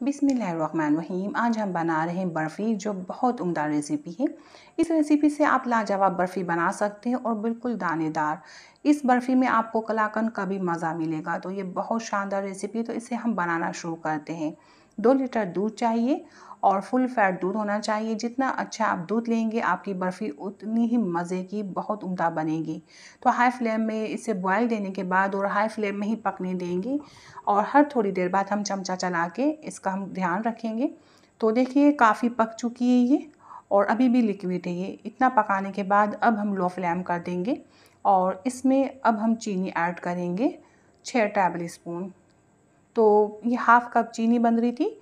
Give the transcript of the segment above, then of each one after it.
बिस्मिल्लाहिर्रहमानिर्रहीम। आज हम बना रहे हैं बर्फ़ी, जो बहुत उम्दा रेसिपी है। इस रेसिपी से आप लाजवाब बर्फ़ी बना सकते हैं और बिल्कुल दानेदार। इस बर्फ़ी में आपको कलाकंद का भी मज़ा मिलेगा। तो ये बहुत शानदार रेसिपी है, तो इसे हम बनाना शुरू करते हैं। 2 लीटर दूध चाहिए और फुल फैट दूध होना चाहिए। जितना अच्छा आप दूध लेंगे, आपकी बर्फ़ी उतनी ही मज़े की बहुत उम्दा बनेगी। तो हाई फ्लेम में इसे बॉयल देने के बाद और हाई फ्लेम में ही पकने देंगे और हर थोड़ी देर बाद हम चमचा चला के इसका हम ध्यान रखेंगे। तो देखिए काफ़ी पक चुकी है ये और अभी भी लिक्विड है ये। इतना पकाने के बाद अब हम लो फ्लेम कर देंगे और इसमें अब हम चीनी ऐड करेंगे 6 टेबल स्पून। तो ये हाफ़ कप चीनी बन रही थी।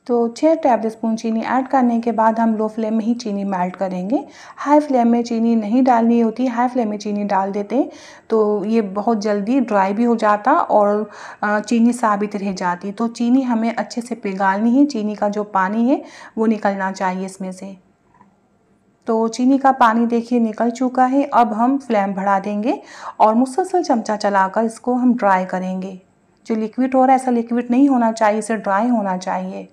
तो 6 टेबल स्पून चीनी ऐड करने के बाद हम लो फ्लेम में ही चीनी मेल्ट करेंगे। हाई फ्लेम में चीनी नहीं डालनी होती। हाई फ्लेम में चीनी डाल देते हैं तो ये बहुत जल्दी ड्राई भी हो जाता और चीनी साबित रह जाती। तो चीनी हमें अच्छे से पिघालनी है। चीनी का जो पानी है वो निकलना चाहिए इसमें से। तो चीनी का पानी देखिए निकल चुका है। अब हम फ्लेम बढ़ा देंगे और मुसलसल चमचा चलाकर इसको हम ड्राई करेंगे। जो लिक्विड हो रहा है ऐसा लिक्विड नहीं होना चाहिए, इसे ड्राई होना चाहिए।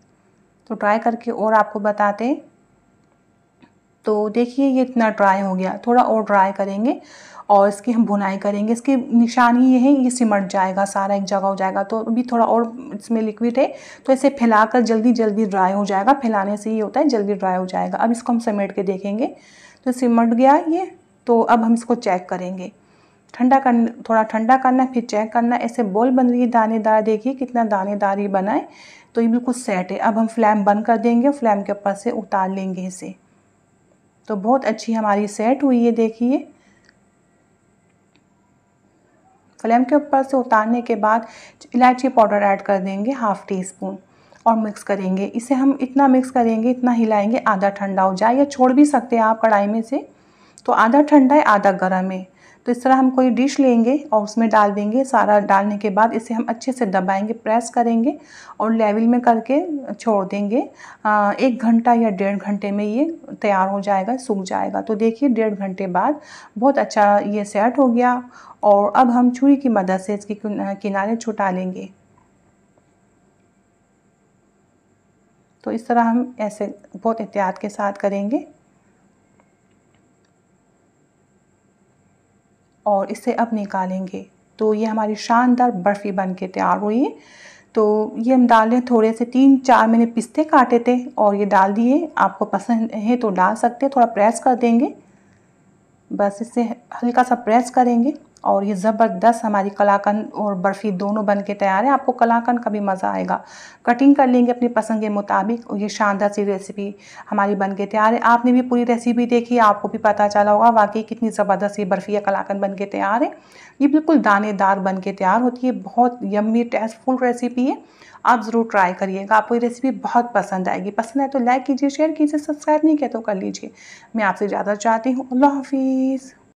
तो ड्राई करके और आपको बताते हैं। तो देखिए ये इतना ड्राई हो गया, थोड़ा और ड्राई करेंगे और इसकी हम भुनाई करेंगे। इसकी निशानी ये है, ये सिमट जाएगा, सारा एक जगह हो जाएगा। तो अभी थोड़ा और इसमें लिक्विड है तो इसे फैलाकर जल्दी जल्दी ड्राई हो जाएगा। फैलाने से ये होता है जल्दी ड्राई हो जाएगा। अब इसको हम समेट के देखेंगे तो सिमट गया ये। तो अब हम इसको चेक करेंगे। थोड़ा ठंडा करना फिर चेक करना। ऐसे बॉल बन रही है दानेदार, देखिए कितना दानेदार ये बना है। तो ये बिल्कुल सेट है। अब हम फ्लेम बंद कर देंगे, फ्लेम के ऊपर से उतार लेंगे इसे। तो बहुत अच्छी हमारी सेट हुई है, देखिए। फ्लेम के ऊपर से उतारने के बाद इलायची पाउडर ऐड कर देंगे ½ टी स्पून और मिक्स करेंगे। इसे हम इतना मिक्स करेंगे, इतना हिलाएंगे आधा ठंडा हो जाए, या छोड़ भी सकते हैं आप कढ़ाई में से। तो आधा ठंडा है आधा गर्म है। तो इस तरह हम कोई डिश लेंगे और उसमें डाल देंगे। सारा डालने के बाद इसे हम अच्छे से दबाएंगे, प्रेस करेंगे और लेवल में करके छोड़ देंगे। 1 घंटा या 1.5 घंटे में ये तैयार हो जाएगा, सूख जाएगा। तो देखिए 1.5 घंटे बाद बहुत अच्छा ये सेट हो गया। और अब हम छुरी की मदद से इसकी किनारे छुटा लेंगे। तो इस तरह हम ऐसे बहुत एहतियात के साथ करेंगे और इसे अब निकालेंगे। तो ये हमारी शानदार बर्फ़ी बन के तैयार हुई है। तो ये हम डाल रहे थोड़े से 3-4 मैंने पिस्ते काटे थे और ये डाल दिए। आपको पसंद है तो डाल सकते हैं। थोड़ा प्रेस कर देंगे, बस इसे हल्का सा प्रेस करेंगे और ये ज़बरदस्त हमारी कलाकंद और बर्फ़ी दोनों बन के तैयार है। आपको कलाकंद का भी मज़ा आएगा। कटिंग कर लेंगे अपनी पसंद के मुताबिक और ये शानदार सी रेसिपी हमारी बन के तैयार है। आपने भी पूरी रेसिपी देखी, आपको भी पता चला होगा वाकई कितनी ज़बरदस्त ये बर्फ़ी या कलाकंद बन के तैयार है। ये बिल्कुल दानेदार बन के तैयार होती है। बहुत यम्मी टेस्टफुल रेसिपी है। आप ज़रूर ट्राई करिएगा, आपको ये रेसिपी बहुत पसंद आएगी। पसंद आए तो लाइक कीजिए, शेयर कीजिए, सब्सक्राइब नहीं किया तो कर लीजिए। मैं आपसे ज़्यादा चाहती हूँ। अल्लाह हाफिज़।